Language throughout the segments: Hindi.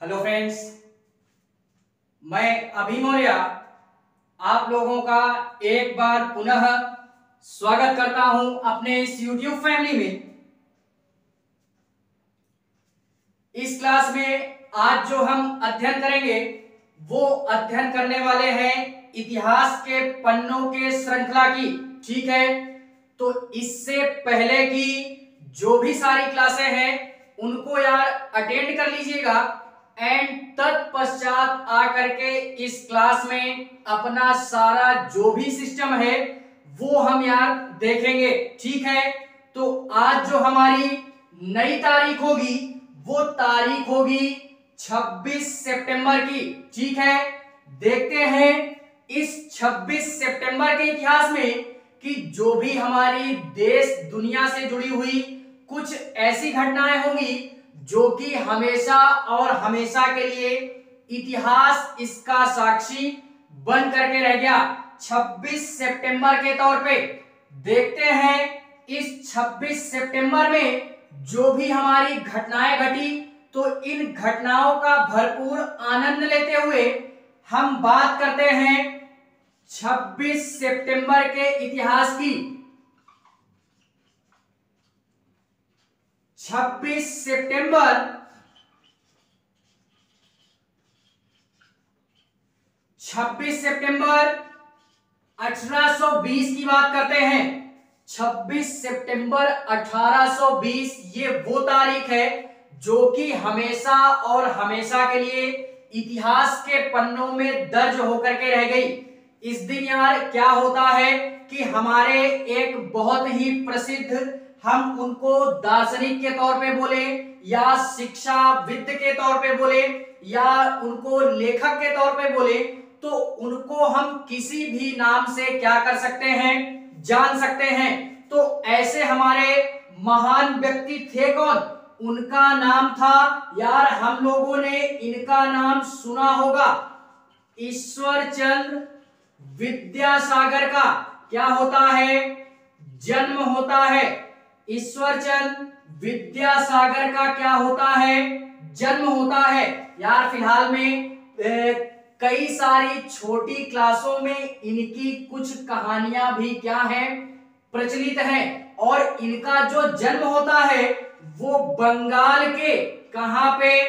हेलो फ्रेंड्स, मैं अभी मौर्य आप लोगों का एक बार पुनः स्वागत करता हूं अपने इस YouTube फैमिली में। इस क्लास में आज जो हम अध्ययन करेंगे वो अध्ययन करने वाले हैं इतिहास के पन्नों के श्रृंखला की। ठीक है, तो इससे पहले की जो भी सारी क्लासें हैं उनको यार अटेंड कर लीजिएगा एंड तत्पश्चात आकर के इस क्लास में अपना सारा जो भी सिस्टम है वो हम यार देखेंगे। ठीक है, तो आज जो हमारी नई तारीख होगी वो तारीख होगी 26 सितंबर की। ठीक है, देखते हैं इस 26 सितंबर के इतिहास में कि जो भी हमारी देश दुनिया से जुड़ी हुई कुछ ऐसी घटनाएं होंगी जो कि हमेशा और हमेशा के लिए इतिहास इसका साक्षी बन करके रह गया। 26 सितंबर के तौर पे देखते हैं इस 26 सितंबर में जो भी हमारी घटनाएं घटी, तो इन घटनाओं का भरपूर आनंद लेते हुए हम बात करते हैं 26 सितंबर के इतिहास की। 26 सितंबर 26 सितंबर 1820 की बात करते हैं। 26 सितंबर 1820 ये वो तारीख है जो कि हमेशा और हमेशा के लिए इतिहास के पन्नों में दर्ज होकर के रह गई। इस दिन यार क्या होता है कि हमारे एक बहुत ही प्रसिद्ध, हम उनको दार्शनिक के तौर पे बोले या शिक्षाविद के तौर पे बोले या उनको लेखक के तौर पे बोले, तो उनको हम किसी भी नाम से क्या कर सकते हैं, जान सकते हैं। तो ऐसे हमारे महान व्यक्ति थे कौन? उनका नाम था यार, हम लोगों ने इनका नाम सुना होगा, ईश्वरचंद्र विद्यासागर का क्या होता है, जन्म होता है। ईश्वरचंद्र विद्यासागर का क्या होता है, जन्म होता है। यार फिलहाल में कई सारी छोटी क्लासों में इनकी कुछ कहानियां भी क्या हैं, प्रचलित हैं। और इनका जो जन्म होता है वो बंगाल के, कहां पे,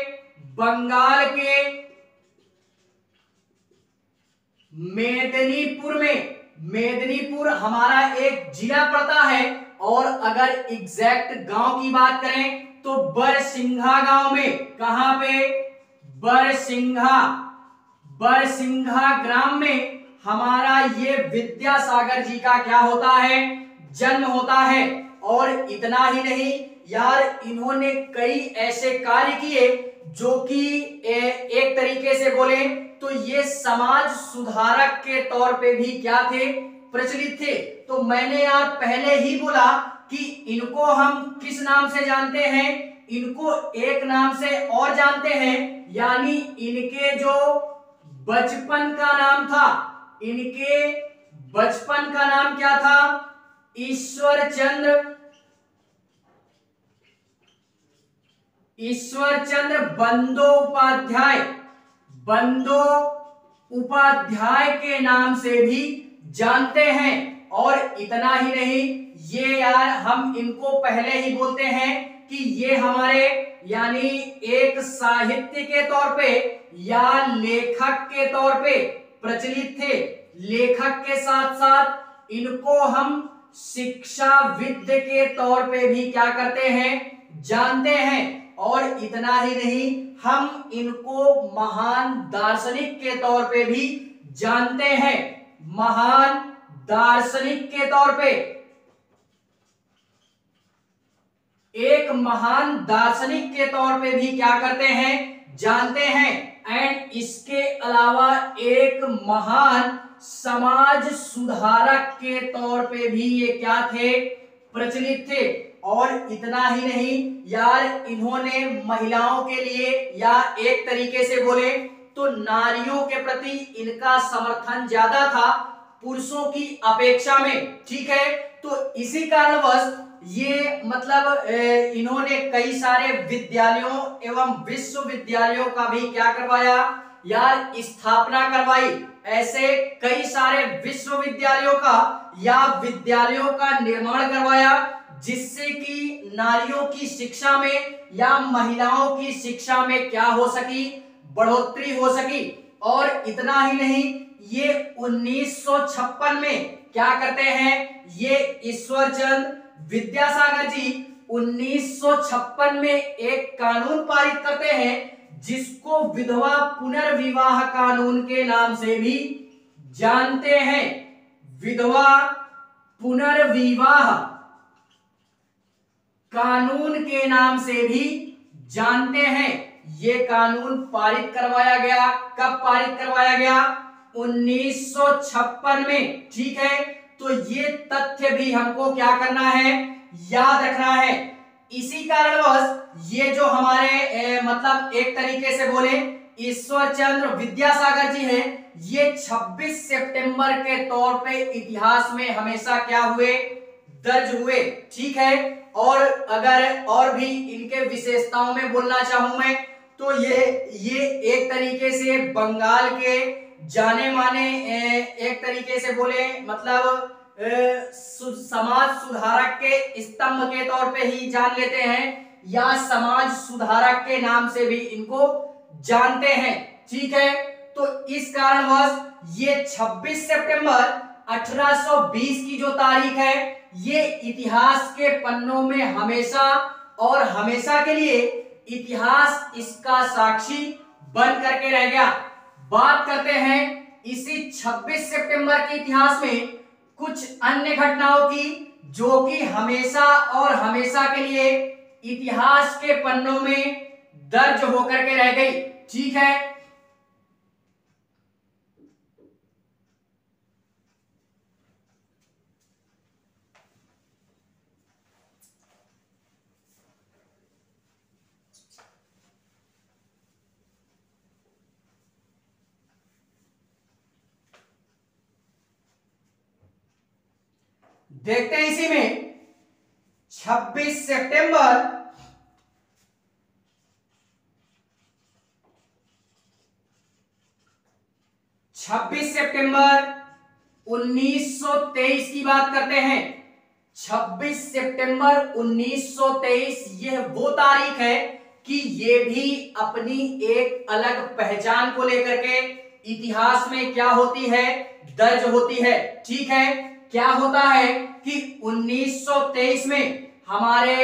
बंगाल के मेदिनीपुर में। मेदिनीपुर हमारा एक जिला पड़ता है, और अगर एग्जैक्ट गांव की बात करें तो बरसिंघा गांव में, कहां पे, बरसिंघा, बरसिंघा ग्राम में हमारा ये विद्यासागर जी का क्या होता है, जन्म होता है। और इतना ही नहीं यार, इन्होंने कई ऐसे कार्य किए जो कि एक तरीके से बोले तो ये समाज सुधारक के तौर पे भी क्या थे, प्रचलित थे। तो मैंने यार पहले ही बोला कि इनको हम किस नाम से जानते हैं, इनको एक नाम से और जानते हैं, यानी इनके जो बचपन का नाम था, इनके बचपन का नाम क्या था, ईश्वरचंद्र, ईश्वरचंद्र बंदोपाध्याय, बंदोपाध्याय के नाम से भी जानते हैं। और इतना ही नहीं, ये यार हम इनको पहले ही बोलते हैं कि ये हमारे यानी एक साहित्य के तौर पे या लेखक के तौर पे प्रचलित थे। लेखक के साथ साथ इनको हम शिक्षाविद के तौर पे भी क्या करते हैं, जानते हैं। और इतना ही नहीं, हम इनको महान दार्शनिक के तौर पे भी जानते हैं, महान दार्शनिक के तौर पे, एक महान दार्शनिक के तौर पे भी क्या करते हैं, जानते हैं। एंड इसके अलावा एक महान समाज सुधारक के तौर पे भी ये क्या थे, प्रचलित थे। और इतना ही नहीं यार, इन्होंने महिलाओं के लिए या एक तरीके से बोले तो नारियों के प्रति इनका समर्थन ज्यादा था पुरुषों की अपेक्षा में। ठीक है, तो इसी कारणवश ये मतलब इन्होंने कई सारे विद्यालयों एवं विश्वविद्यालयों का भी क्या करवाया यार, स्थापना करवाई। ऐसे कई सारे विश्वविद्यालयों का या विद्यालयों का निर्माण करवाया, जिससे कि नारियों की शिक्षा में या महिलाओं की शिक्षा में क्या हो सकी, बढ़ोतरी हो सकी। और इतना ही नहीं, ये 1956 में क्या करते हैं, ये ईश्वरचंद विद्यासागर जी 1956 में एक कानून पारित करते हैं, जिसको विधवा पुनर्विवाह कानून के नाम से भी जानते हैं। विधवा पुनर्विवाह कानून के नाम से भी जानते हैं। ये कानून पारित करवाया गया, कब पारित करवाया गया, 1956 में। ठीक है, तो ये तथ्य भी हमको क्या करना है, याद रखना है। इसी कारणवश ये जो हमारे मतलब एक तरीके से बोले ईश्वरचंद्र विद्यासागर जी हैं, ये 26 सितंबर के तौर पे इतिहास में हमेशा क्या हुए, दर्ज हुए। ठीक है, और अगर और भी इनके विशेषताओं में बोलना चाहूं मैं, तो ये एक तरीके से बंगाल के जाने माने एक तरीके से बोले मतलब समाज सुधारक के स्तंभ के तौर पे ही जान लेते हैं, या समाज सुधारक के नाम से भी इनको जानते हैं। ठीक है, तो इस कारणवश ये 26 सितंबर 1820 की जो तारीख है, ये इतिहास के पन्नों में हमेशा और हमेशा के लिए इतिहास इसका साक्षी बन करके रह गया। बात करते हैं इसी 26 सितंबर के इतिहास में कुछ अन्य घटनाओं की, जो कि हमेशा और हमेशा के लिए इतिहास के पन्नों में दर्ज होकर के रह गई। ठीक है, देखते हैं इसी में 26 सितंबर 1923 की बात करते हैं। 26 सितंबर 1923 यह वो तारीख है कि ये भी अपनी एक अलग पहचान को लेकर के इतिहास में क्या होती है, दर्ज होती है। ठीक है, क्या होता है कि 1923 में हमारे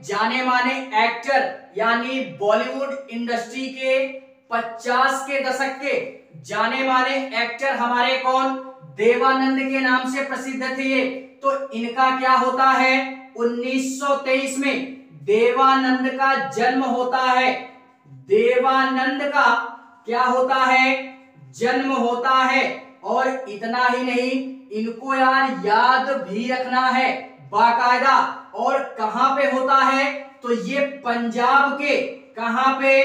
जाने माने एक्टर यानी बॉलीवुड इंडस्ट्री के 50 के दशक के जाने माने एक्टर हमारे कौन, देवानंद के नाम से प्रसिद्ध थे। तो इनका क्या होता है, 1923 में देवानंद का जन्म होता है। देवानंद का क्या होता है, जन्म होता है। और इतना ही नहीं, इनको यार याद भी रखना है बाकायदा। और कहां पे होता है, तो ये पंजाब के, कहां पे,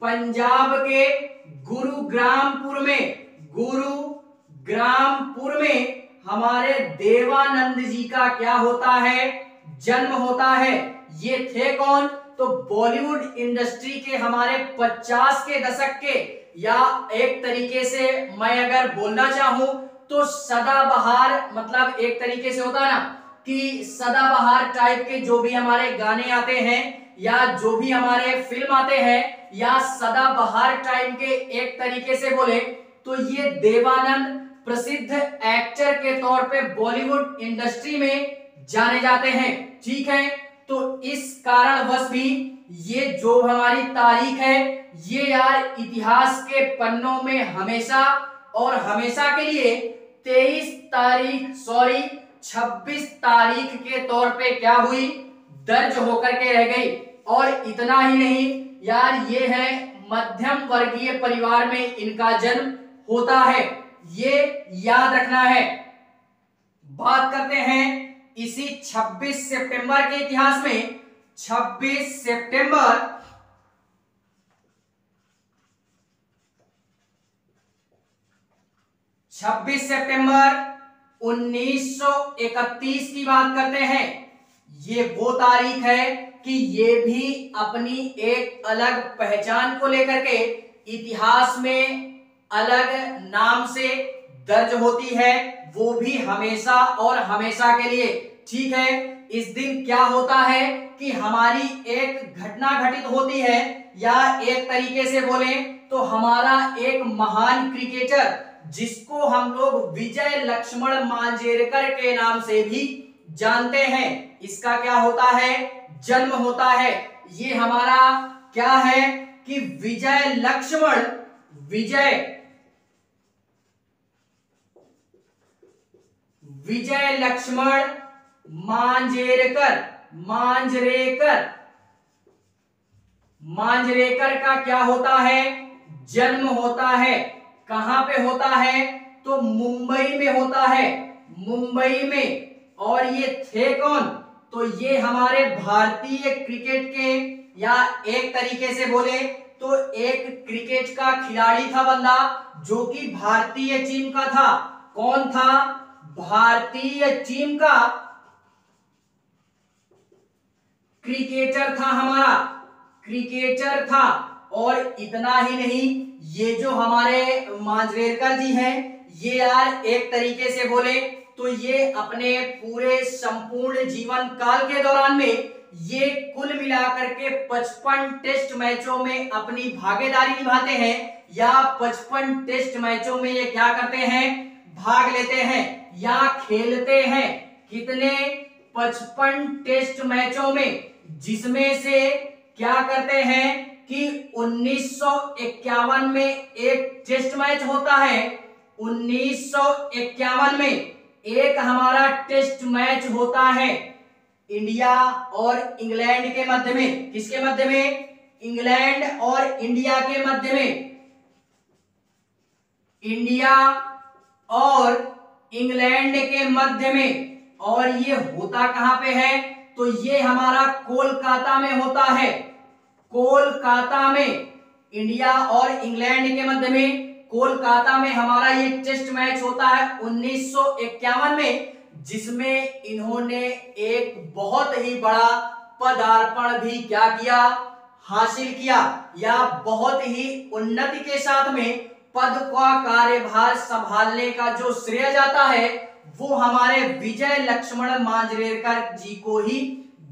पंजाब के गुरुग्रामपुर में, गुरुग्रामपुर में हमारे देवानंद जी का क्या होता है, जन्म होता है। ये थे कौन, तो बॉलीवुड इंडस्ट्री के हमारे 50 के दशक के, या एक तरीके से मैं अगर बोलना चाहूं तो सदाबहार, मतलब एक तरीके से होता है ना कि सदाबहार टाइप के जो भी हमारे गाने आते हैं या जो भी हमारे फिल्म आते हैं, या सदाबहार टाइप के एक तरीके से बोले तो ये देवानंद प्रसिद्ध एक्टर के तौर पे बॉलीवुड इंडस्ट्री में जाने जाते हैं। ठीक है, तो इस कारणवश भी ये जो हमारी तारीख है, ये यार इतिहास के पन्नों में हमेशा और हमेशा के लिए 26 तारीख के तौर पे क्या हुई, दर्ज होकर के रह गई। और इतना ही नहीं यार, ये है मध्यम वर्गीय परिवार में इनका जन्म होता है, ये याद रखना है। बात करते हैं इसी 26 सितंबर के इतिहास में। 26 सितंबर 1931 की बात करते हैं। ये वो तारीख है कि ये भी अपनी एक अलग पहचान को लेकर के इतिहास में अलग नाम से दर्ज होती है, वो भी हमेशा और हमेशा के लिए। ठीक है, इस दिन क्या होता है कि हमारी एक घटना घटित होती है, या एक तरीके से बोले तो हमारा एक महान क्रिकेटर जिसको हम लोग विजय लक्ष्मण मांजरेकर के नाम से भी जानते हैं, इसका क्या होता है, जन्म होता है। ये हमारा क्या है कि विजय लक्ष्मण मांजरेकर का क्या होता है, जन्म होता है। कहां पे होता है, तो मुंबई में होता है, मुंबई में। और ये थे कौन, तो ये हमारे भारतीय क्रिकेट के, या एक तरीके से बोले तो एक क्रिकेट का खिलाड़ी था बंदा, जो कि भारतीय टीम का था। कौन था, भारतीय टीम का क्रिकेटर था, हमारा क्रिकेटर था। और इतना ही नहीं, ये जो हमारे मांजरेकर जी हैं, ये यार एक तरीके से बोले तो ये अपने पूरे संपूर्ण जीवन काल के दौरान में ये कुल मिलाकर के 55 टेस्ट मैचों में अपनी भागीदारी निभाते हैं, या 55 टेस्ट मैचों में ये क्या करते हैं, भाग लेते हैं या खेलते हैं। कितने, 55 टेस्ट मैचों में, जिसमें से क्या करते हैं कि 1951 में एक टेस्ट मैच होता है, 1951 में एक हमारा टेस्ट मैच होता है इंडिया और इंग्लैंड के मध्य में। किसके मध्य में, इंग्लैंड और इंडिया के मध्य में, इंडिया और इंग्लैंड के मध्य में। और ये होता कहां पे है, तो ये हमारा कोलकाता में होता है, कोलकाता में। इंडिया और इंग्लैंड के मध्य में कोलकाता में हमारा ये टेस्ट मैच होता है 1951 में, जिसमें इन्होंने एक बहुत ही बड़ा पदार्पण भी क्या किया, हासिल किया, या बहुत ही उन्नति के साथ में पद का कार्यभार संभालने का जो श्रेय जाता है, वो हमारे विजय लक्ष्मण मांजरेकर जी को ही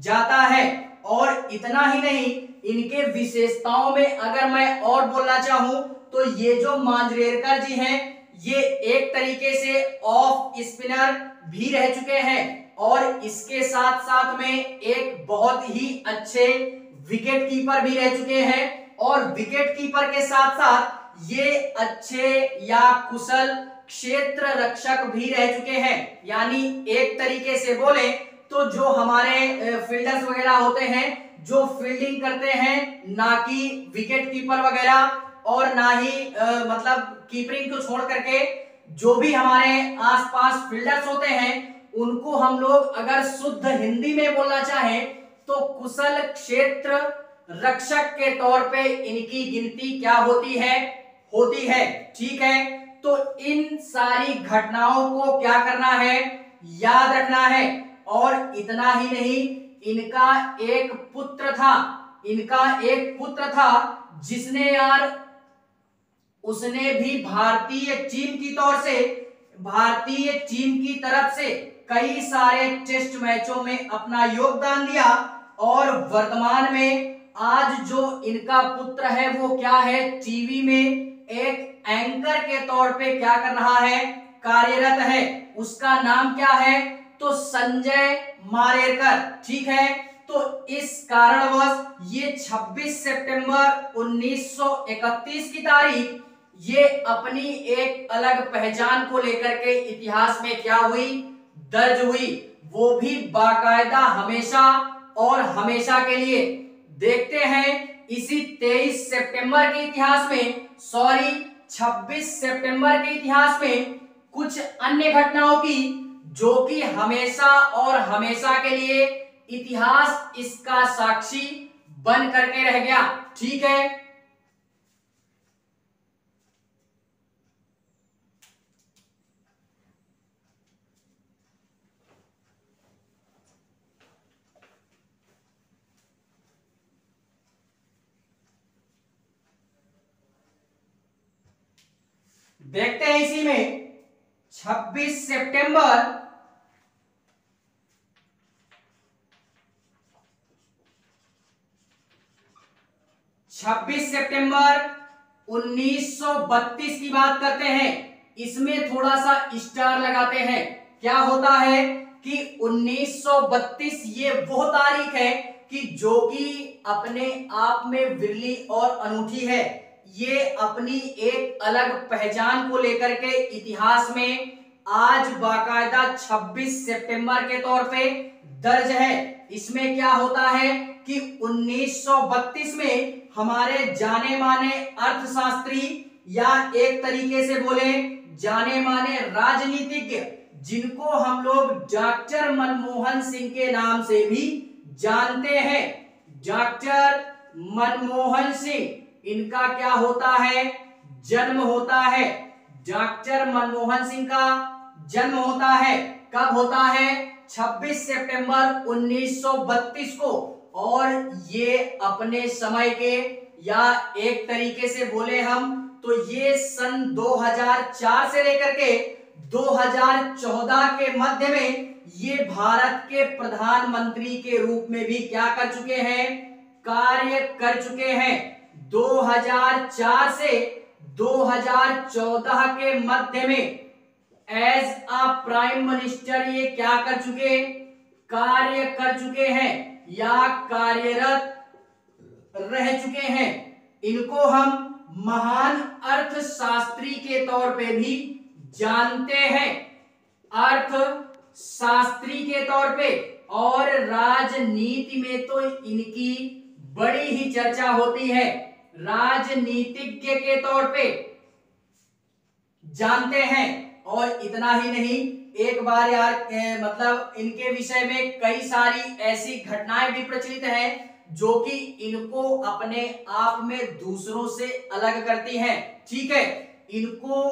जाता है। और इतना ही नहीं, इनके विशेषताओं में अगर मैं और बोलना चाहूं तो ये जो मांजरेकर जी हैं, ये एक तरीके से ऑफ स्पिनर भी रह चुके हैं, और इसके साथ साथ में एक बहुत ही अच्छे विकेट कीपर भी रह चुके हैं। और विकेट कीपर के साथ साथ ये अच्छे या कुशल क्षेत्र रक्षक भी रह चुके हैं। यानी एक तरीके से बोले तो जो हमारे फील्डर्स वगैरह होते हैं, जो फील्डिंग करते हैं, ना कि विकेट कीपर वगैरह, और ना ही मतलब कीपिंग को छोड़ करके जो भी हमारे आसपास फील्डर्स होते हैं, उनको हम लोग अगर शुद्ध हिंदी में बोलना चाहें तो कुशल क्षेत्र रक्षक के तौर पे इनकी गिनती क्या होती है। ठीक है, तो इन सारी घटनाओं को क्या करना है, याद रखना है। और इतना ही नहीं, इनका एक पुत्र था जिसने यार, उसने भी भारतीय टीम की तरफ से कई सारे टेस्ट मैचों में अपना योगदान दिया। और वर्तमान में आज जो इनका पुत्र है वो क्या है, टीवी में एक एंकर के तौर पे क्या कर रहा है, कार्यरत है। उसका नाम क्या है, तो संजय मारेरकर। ठीक है, तो इस कारणवश ये 26 सितंबर 1931 की तारीख ये अपनी एक अलग पहचान को लेकर के इतिहास में क्या हुई, दर्ज हुई, वो भी बाकायदा हमेशा और हमेशा के लिए। देखते हैं इसी 23 सितंबर के इतिहास में, 26 सितंबर के इतिहास में कुछ अन्य घटनाओं की, जो कि हमेशा और हमेशा के लिए इतिहास इसका साक्षी बन करके रह गया। ठीक है, देखते हैं इसी में 26 सितंबर 1932 की बात करते हैं। इसमें थोड़ा सा स्टार लगाते हैं। क्या होता है कि 1932 ये वो तारीख है कि जो कि अपने आप में विरली और अनूठी है। ये अपनी एक अलग पहचान को लेकर के इतिहास में आज बाकायदा 26 सितंबर के तौर पे दर्ज है। इसमें क्या होता है कि 1932 में हमारे जाने माने अर्थशास्त्री या एक तरीके से बोले जाने माने राजनीतिज्ञ, जिनको हम लोग डॉक्टर मनमोहन सिंह के नाम से भी जानते हैं, डॉक्टर मनमोहन सिंह, इनका क्या होता है, जन्म होता है। डॉक्टर मनमोहन सिंह का जन्म होता है, कब होता है, 26 सितंबर 1932 को। और ये अपने समय के या एक तरीके से बोले हम तो ये सन 2004 से लेकर के 2014 के मध्य में ये भारत के प्रधानमंत्री के रूप में भी क्या कर चुके हैं, कार्य कर चुके हैं। 2004 से 2014 के मध्य में एज अ प्राइम मिनिस्टर ये क्या कर चुके, कार्य कर चुके हैं या कार्यरत रह चुके हैं। इनको हम महान अर्थशास्त्री के तौर पे भी जानते हैं, अर्थशास्त्री के तौर पे। और राजनीति में तो इनकी बड़ी ही चर्चा होती है, राजनीतिज्ञ के तौर पे जानते हैं। और इतना ही नहीं, एक बार यार मतलब इनके विषय में कई सारी ऐसी घटनाएं भी प्रचलित हैं जो कि इनको अपने आप में दूसरों से अलग करती हैं। ठीक है, इनको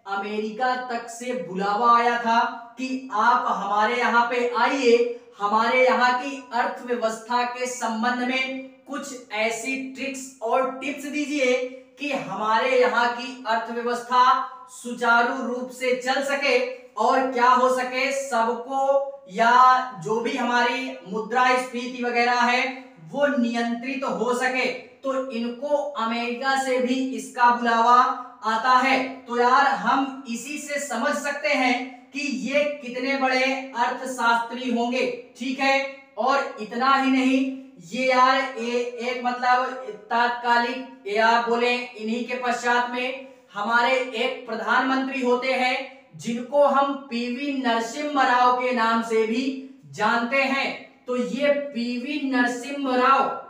अमेरिका तक से बुलावा आया था कि आप हमारे यहाँ पे आइए, हमारे यहाँ की अर्थव्यवस्था के संबंध में कुछ ऐसी ट्रिक्स और टिप्स दीजिए कि हमारे यहाँ की अर्थव्यवस्था सुचारू रूप से चल सके और क्या हो सके, सबको या जो भी हमारी मुद्रास्फीति वगैरह है वो नियंत्रित हो सके। तो इनको अमेरिका से भी इसका बुलावा आता है। तो यार हम इसी से समझ सकते हैं कि ये कितने बड़े अर्थशास्त्री होंगे। ठीक है, और इतना ही नहीं, ये यार एक मतलब तात्कालिक या बोले इन्हीं के पश्चात में हमारे एक प्रधानमंत्री होते हैं जिनको हम पीवी नरसिम्हा राव के नाम से भी जानते हैं। तो ये पीवी नरसिम्हा राव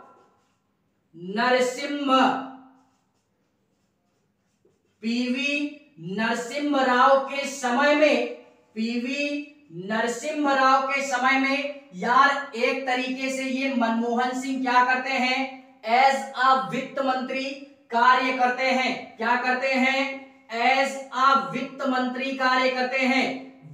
के समय में, पीवी नरसिम्हा राव के समय में यार एक तरीके से ये मनमोहन सिंह क्या करते हैं, एज अ वित्त मंत्री कार्य करते हैं। क्या करते हैं, एज अ वित्त मंत्री कार्य करते हैं।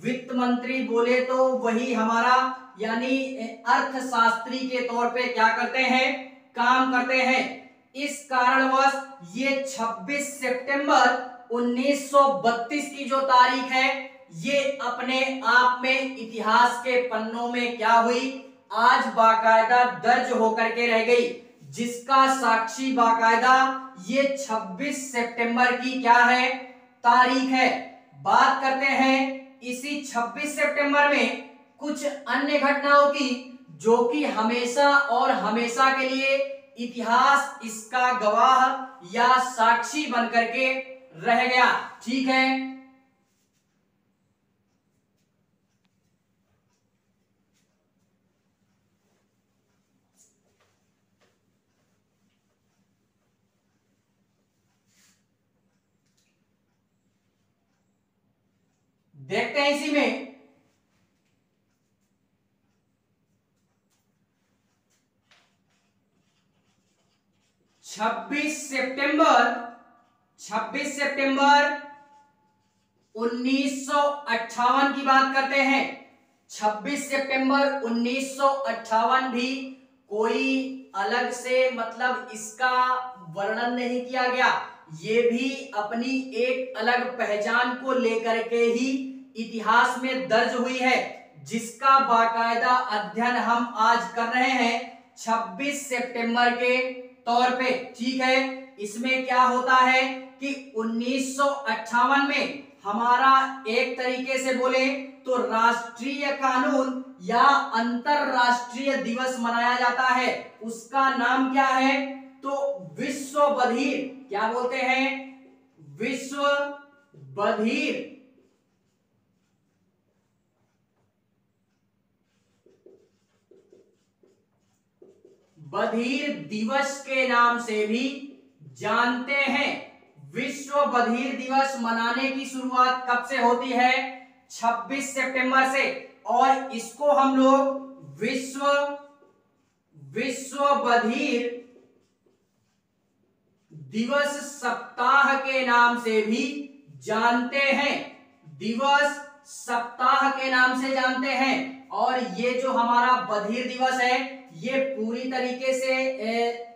वित्त मंत्री बोले तो वही हमारा यानी अर्थशास्त्री के तौर पे क्या करते हैं, काम करते हैं। इस कारणवश ये 26 सितंबर 1932 की जो तारीख है ये अपने आप में इतिहास के पन्नों में क्या हुई, आज बाकायदा दर्ज होकर के रह गई, जिसका साक्षी बाकायदा ये 26 सितंबर की क्या है, तारीख है। बात करते हैं इसी 26 सितंबर में कुछ अन्य घटनाओं की जो कि हमेशा और हमेशा के लिए इतिहास इसका गवाह या साक्षी बनकर के रह गया। ठीक है, देखते हैं इसी में 26 सितंबर 1958 की बात करते हैं। 26 सितंबर 1958 भी कोई अलग से मतलब इसका वर्णन नहीं किया गया ये भी अपनी एक अलग पहचान को लेकर के ही इतिहास में दर्ज हुई है, जिसका बाकायदा अध्ययन हम आज कर रहे हैं 26 सितंबर के तौर पे। ठीक है, इसमें क्या होता है कि 1958 में हमारा एक तरीके से बोले तो राष्ट्रीय कानून या अंतरराष्ट्रीय दिवस मनाया जाता है। उसका नाम क्या है? तो विश्व बधिर, क्या बोलते हैं? विश्व बधिर दिवस के नाम से भी जानते हैं। विश्व बधिर दिवस मनाने की शुरुआत कब से होती है? 26 सितंबर से, और इसको हम लोग विश्व बधिर दिवस सप्ताह के नाम से भी जानते हैं। दिवस सप्ताह के नाम से जानते हैं। और ये जो हमारा बधिर दिवस है ये पूरी तरीके से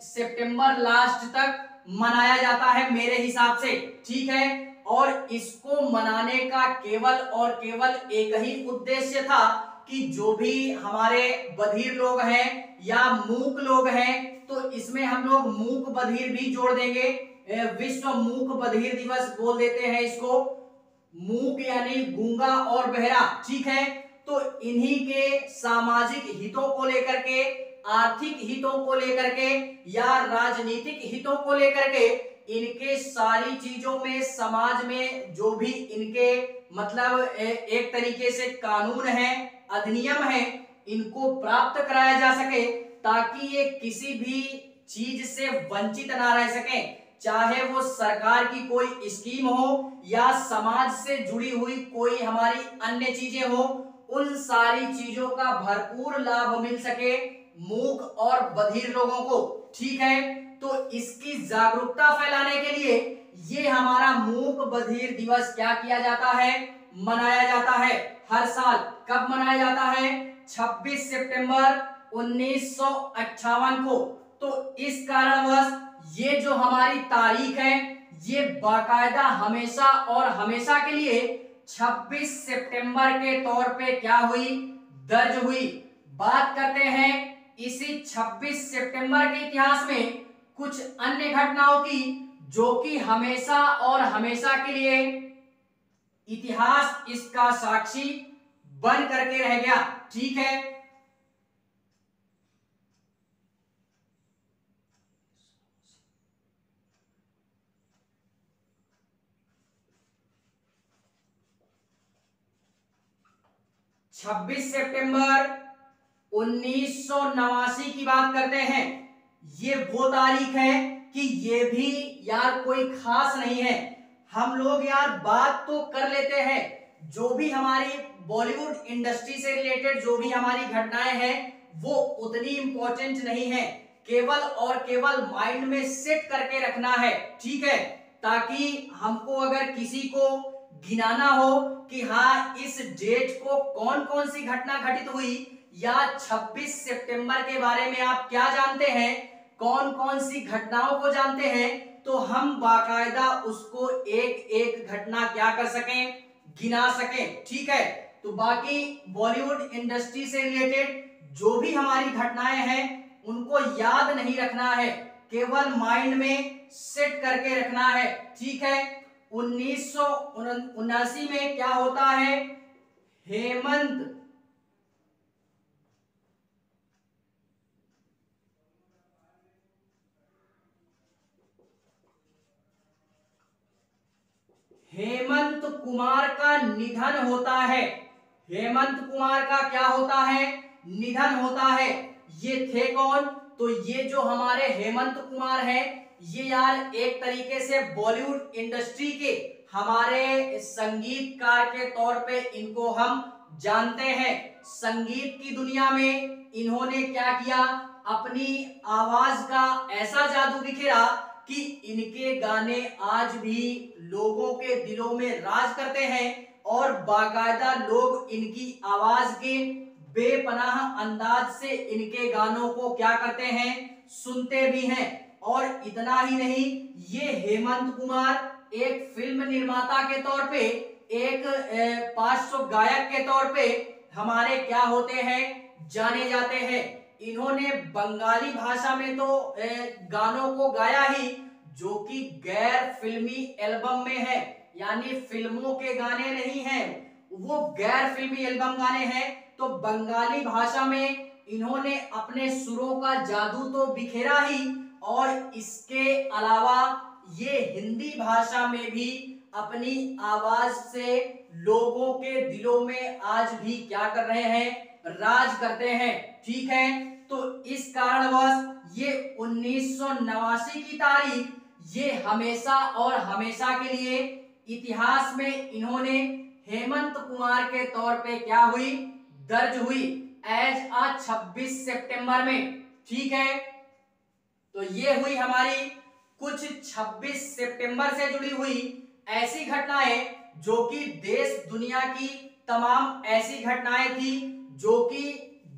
सितंबर लास्ट तक मनाया जाता है मेरे हिसाब से। ठीक है, और इसको मनाने का केवल और केवल एक ही उद्देश्य था कि जो भी हमारे बधिर लोग हैं या मूक लोग हैं, तो इसमें हम लोग मूक बधिर भी जोड़ देंगे। विश्व मूक बधिर दिवस बोल देते हैं इसको। मूक यानी गूंगा और बहरा। ठीक है, तो इन्हीं के सामाजिक हितों को लेकर के, आर्थिक हितों को लेकर के या राजनीतिक हितों को लेकर के, इनके सारी चीजों में समाज में जो भी इनके मतलब एक तरीके से कानून है, अधिनियम है, इनको प्राप्त कराया जा सके ताकि ये किसी भी चीज से वंचित ना रह सके। चाहे वो सरकार की कोई स्कीम हो या समाज से जुड़ी हुई कोई हमारी अन्य चीजें हो, उन सारी चीजों का भरपूर लाभ मिल सके मूक और बधिर लोगों को। ठीक है, तो इसकी जागरूकता फैलाने के लिए ये हमारा मूक बधिर दिवस क्या किया जाता है? मनाया जाता है हर साल। कब मनाया जाता है? 26 सितंबर 1958 को। तो इस कारणवश ये जो हमारी तारीख है ये बाकायदा हमेशा और हमेशा के लिए 26 सितंबर के तौर पे क्या हुई? दर्ज हुई। बात करते हैं इसी 26 सितंबर के इतिहास में कुछ अन्य घटनाओं की, जो कि हमेशा और हमेशा के लिए इतिहास इसका साक्षी बन करके रह गया। ठीक है, छब्बीस सितंबर 1989 की बात करते हैं। ये वो तारीख है कि ये भी यार कोई खास नहीं है। हम लोग यार बात तो कर लेते हैं, जो भी हमारी बॉलीवुड इंडस्ट्री से रिलेटेड जो भी हमारी घटनाएं हैं वो उतनी इंपॉर्टेंट नहीं है। केवल और केवल माइंड में सेट करके रखना है। ठीक है, ताकि हमको अगर किसी को गिनाना हो कि हाँ इस डेट को कौन कौन सी घटना घटित हुई या 26 सितंबर के बारे में आप क्या जानते हैं, कौन कौन सी घटनाओं को जानते हैं, तो हम बाकायदा उसको एक एक घटना क्या कर सकें? गिना सकें। ठीक है, तो बाकी बॉलीवुड इंडस्ट्री से रिलेटेड जो भी हमारी घटनाएं हैं उनको याद नहीं रखना है, केवल माइंड में सेट करके रखना है। ठीक है, 1979 में क्या होता है? हेमंत कुमार का निधन होता है। हेमंत कुमार का क्या होता है? निधन होता है। ये थे कौन? तो ये जो हमारे हेमंत कुमार हैं, ये यार एक तरीके से बॉलीवुड इंडस्ट्री के हमारे संगीतकार के तौर पे इनको हम जानते हैं। संगीत की दुनिया में इन्होंने क्या किया? अपनी आवाज का ऐसा जादू बिखेरा कि इनके गाने आज भी लोगों के दिलों में राज करते हैं और बाकायदा लोग इनकी आवाज के बेपनाह अंदाज से इनके गानों को क्या करते हैं? सुनते भी हैं। और इतना ही नहीं, ये हेमंत कुमार एक फिल्म निर्माता के तौर पे, एक पार्श्व गायक के तौर पे हमारे क्या होते हैं, जाने जाते हैं। इन्होंने बंगाली भाषा में तो गानों को गाया ही, जो कि गैर फिल्मी एल्बम में है, यानी फिल्मों के गाने नहीं हैं, वो गैर फिल्मी एल्बम गाने हैं। तो बंगाली भाषा में इन्होंने अपने सुरों का जादू तो बिखेरा ही, और इसके अलावा ये हिंदी भाषा में भी अपनी आवाज से लोगों के दिलों में आज भी क्या कर रहे हैं, राज करते हैं। ठीक है, तो इस कारणवश ये 1989 की तारीख ये हमेशा और हमेशा के लिए इतिहास में इन्होंने हेमंत कुमार के तौर पे क्या हुई, दर्ज हुई एज 26 सितंबर में। ठीक है, तो ये हुई हमारी कुछ 26 सितंबर से जुड़ी हुई ऐसी घटनाएं जो कि देश दुनिया की तमाम ऐसी घटनाएं थी जो कि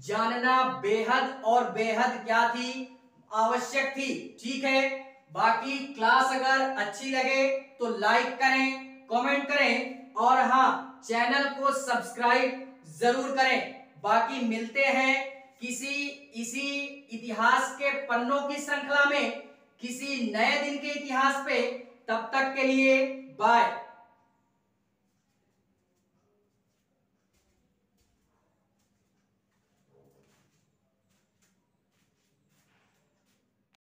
जानना बेहद और बेहद क्या थी, आवश्यक थी। ठीक है, बाकी क्लास अगर अच्छी लगे तो लाइक करें, कमेंट करें और हाँ, चैनल को सब्सक्राइब जरूर करें। बाकी मिलते हैं किसी इसी इतिहास के पन्नों की श्रृंखला में, किसी नए दिन के इतिहास पे। तब तक के लिए बाय।